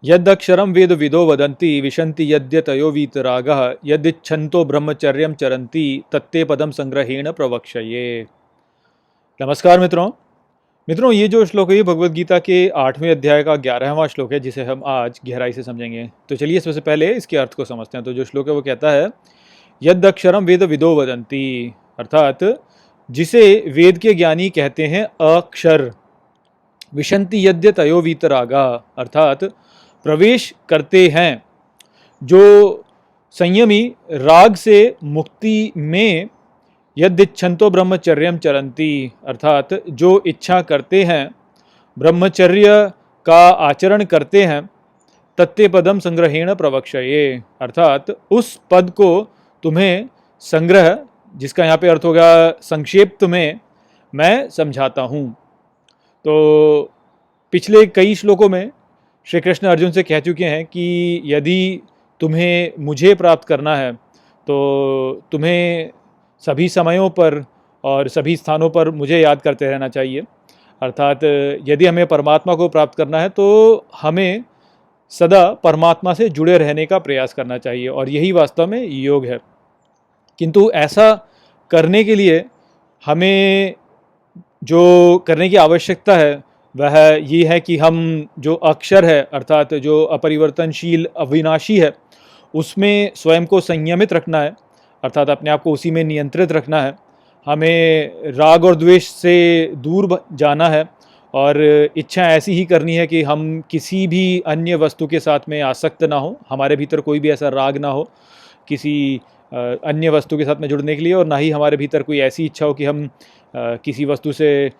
यदक्षरं वेद विदो वदन्ति विशन्ति यद्यतयो वीतरागः यदिच्छन्तो ब्रह्मचर्यं चरन्ति तत्ते पदम संग्रहेण प्रवक्ष्ये। नमस्कार मित्रों। ये जो श्लोक है ये भगवद गीता के 8वें अध्याय का 11वां श्लोक है, जिसे हम आज गहराई से समझेंगे। तो चलिए सबसे पहले इसके अर्थ को समझते हैं। तो जो श्लोक है वो कहता है यदक्षरम वेद विदो वदन्ति, अर्थात जिसे वेद के ज्ञानी कहते हैं अक्षर। विशन्ति यद्यतयो वीतरागा, अर्थात प्रवेश करते हैं जो संयमी राग से मुक्ति में। यदिच्छन्तो ब्रह्मचर्यम चरन्ति, अर्थात जो इच्छा करते हैं, ब्रह्मचर्य का आचरण करते हैं। तत्ते पदम संग्रहेण प्रवक्ष्ये, अर्थात उस पद को तुम्हें संग्रह, जिसका यहाँ पे अर्थ होगा संक्षेप में, मैं समझाता हूँ। तो पिछले कई श्लोकों में श्री कृष्ण अर्जुन से कह चुके हैं कि यदि तुम्हें मुझे प्राप्त करना है तो तुम्हें सभी समयों पर और सभी स्थानों पर मुझे याद करते रहना चाहिए। अर्थात यदि हमें परमात्मा को प्राप्त करना है तो हमें सदा परमात्मा से जुड़े रहने का प्रयास करना चाहिए, और यही वास्तव में योग है। किंतु ऐसा करने के लिए हमें जो करने की आवश्यकता है वह ये है कि हम जो अक्षर है, अर्थात जो अपरिवर्तनशील अविनाशी है, उसमें स्वयं को संयमित रखना है, अर्थात अपने आप को उसी में नियंत्रित रखना है। हमें राग और द्वेष से दूर जाना है और इच्छा ऐसी ही करनी है कि हम किसी भी अन्य वस्तु के साथ में आसक्त ना हो, हमारे भीतर कोई भी ऐसा राग ना हो किसी अन्य वस्तु के साथ में जुड़ने के लिए, और ना ही हमारे भीतर कोई ऐसी इच्छा हो कि हम किसी वस्तु से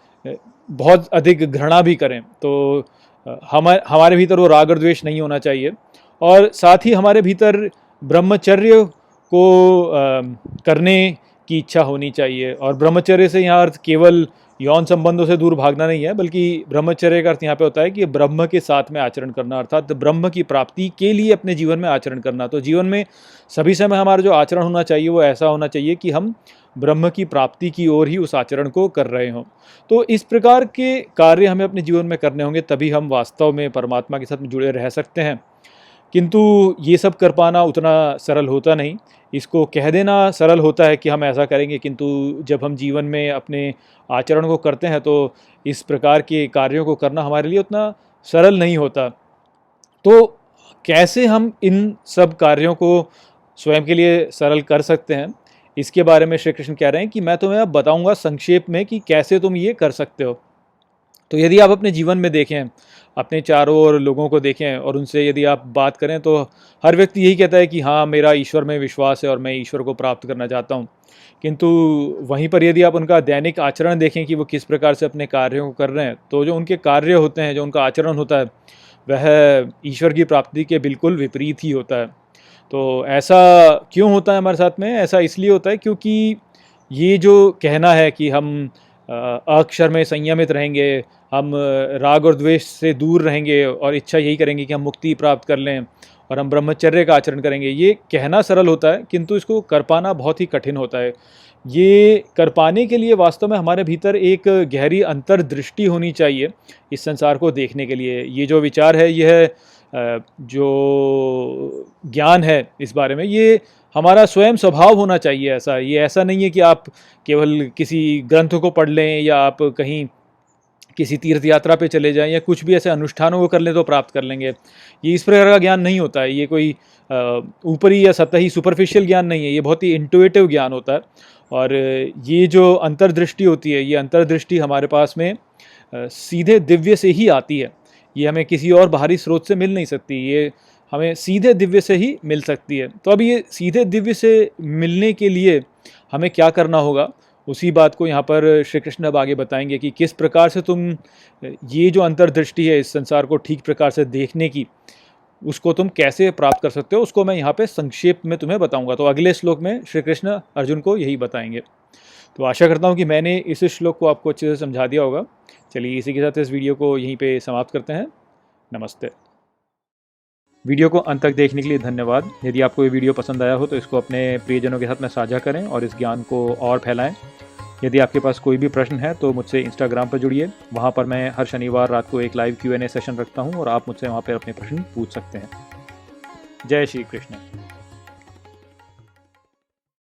बहुत अधिक घृणा भी करें। तो हमारे भीतर वो राग और द्वेष नहीं होना चाहिए, और साथ ही हमारे भीतर ब्रह्मचर्य को करने की इच्छा होनी चाहिए। और ब्रह्मचर्य से यहाँ अर्थ केवल यौन संबंधों से दूर भागना नहीं है, बल्कि ब्रह्मचर्य का अर्थ यहाँ पे होता है कि ब्रह्म के साथ में आचरण करना, अर्थात ब्रह्म की प्राप्ति के लिए अपने जीवन में आचरण करना। तो जीवन में सभी समय हमारा जो आचरण होना चाहिए वो ऐसा होना चाहिए कि हम ब्रह्म की प्राप्ति की ओर ही उस आचरण को कर रहे हों। तो इस प्रकार के कार्य हमें अपने जीवन में करने होंगे, तभी हम वास्तव में परमात्मा के साथ में जुड़े रह सकते हैं। किंतु ये सब कर पाना उतना सरल होता नहीं। इसको कह देना सरल होता है कि हम ऐसा करेंगे, किंतु जब हम जीवन में अपने आचरण को करते हैं तो इस प्रकार के कार्यों को करना हमारे लिए उतना सरल नहीं होता। तो कैसे हम इन सब कार्यों को स्वयं के लिए सरल कर सकते हैं, इसके बारे में श्री कृष्ण कह रहे हैं कि मैं तुम्हें अब बताऊंगा संक्षेप में कि कैसे तुम ये कर सकते हो। तो यदि आप अपने जीवन में देखें, अपने चारों ओर लोगों को देखें और उनसे यदि आप बात करें, तो हर व्यक्ति यही कहता है कि हाँ, मेरा ईश्वर में विश्वास है और मैं ईश्वर को प्राप्त करना चाहता हूँ। किंतु वहीं पर यदि आप उनका दैनिक आचरण देखें कि वो किस प्रकार से अपने कार्यों को कर रहे हैं, तो जो उनके कार्य होते हैं, जो उनका आचरण होता है, वह ईश्वर की प्राप्ति के बिल्कुल विपरीत ही होता है। तो ऐसा क्यों होता है हमारे साथ में? ऐसा इसलिए होता है क्योंकि ये जो कहना है कि हम अक्षर में संयमित रहेंगे, हम राग और द्वेष से दूर रहेंगे और इच्छा यही करेंगे कि हम मुक्ति प्राप्त कर लें, और हम ब्रह्मचर्य का आचरण करेंगे, ये कहना सरल होता है, किंतु इसको कर पाना बहुत ही कठिन होता है। ये कर पाने के लिए वास्तव में हमारे भीतर एक गहरी अंतर्दृष्टि होनी चाहिए इस संसार को देखने के लिए। ये जो विचार है, यह जो ज्ञान है इस बारे में, ये हमारा स्वयं स्वभाव होना चाहिए। ऐसा नहीं है कि आप केवल किसी ग्रंथ को पढ़ लें या आप कहीं किसी तीर्थ यात्रा पे चले जाएं या कुछ भी ऐसे अनुष्ठानों को कर लें तो प्राप्त कर लेंगे। ये इस प्रकार का ज्ञान नहीं होता है। ये कोई ऊपरी या सतही सुपरफिशियल ज्ञान नहीं है, ये बहुत ही इंट्यूटिव ज्ञान होता है। और ये जो अंतर्दृष्टि होती है, ये अंतर्दृष्टि हमारे पास में सीधे दिव्य से ही आती है। ये हमें किसी और बाहरी स्रोत से मिल नहीं सकती, ये हमें सीधे दिव्य से ही मिल सकती है। तो अब ये सीधे दिव्य से मिलने के लिए हमें क्या करना होगा, उसी बात को यहाँ पर श्री कृष्ण अब आगे बताएंगे कि किस प्रकार से तुम ये जो अंतर्दृष्टि है इस संसार को ठीक प्रकार से देखने की, उसको तुम कैसे प्राप्त कर सकते हो, उसको मैं यहाँ पे संक्षेप में तुम्हें बताऊंगा। तो अगले श्लोक में श्री कृष्ण अर्जुन को यही बताएंगे। तो आशा करता हूँ कि मैंने इस श्लोक को आपको अच्छे से समझा दिया होगा। चलिए इसी के साथ इस वीडियो को यहीं पे समाप्त करते हैं। नमस्ते। वीडियो को अंत तक देखने के लिए धन्यवाद। यदि आपको ये वीडियो पसंद आया हो तो इसको अपने प्रियजनों के साथ में साझा करें और इस ज्ञान को और फैलाएं। यदि आपके पास कोई भी प्रश्न है तो मुझसे इंस्टाग्राम पर जुड़िए, वहाँ पर मैं हर शनिवार रात को एक लाइव Q&A सेशन रखता हूँ और आप मुझसे वहाँ पर अपने प्रश्न पूछ सकते हैं। जय श्री कृष्ण।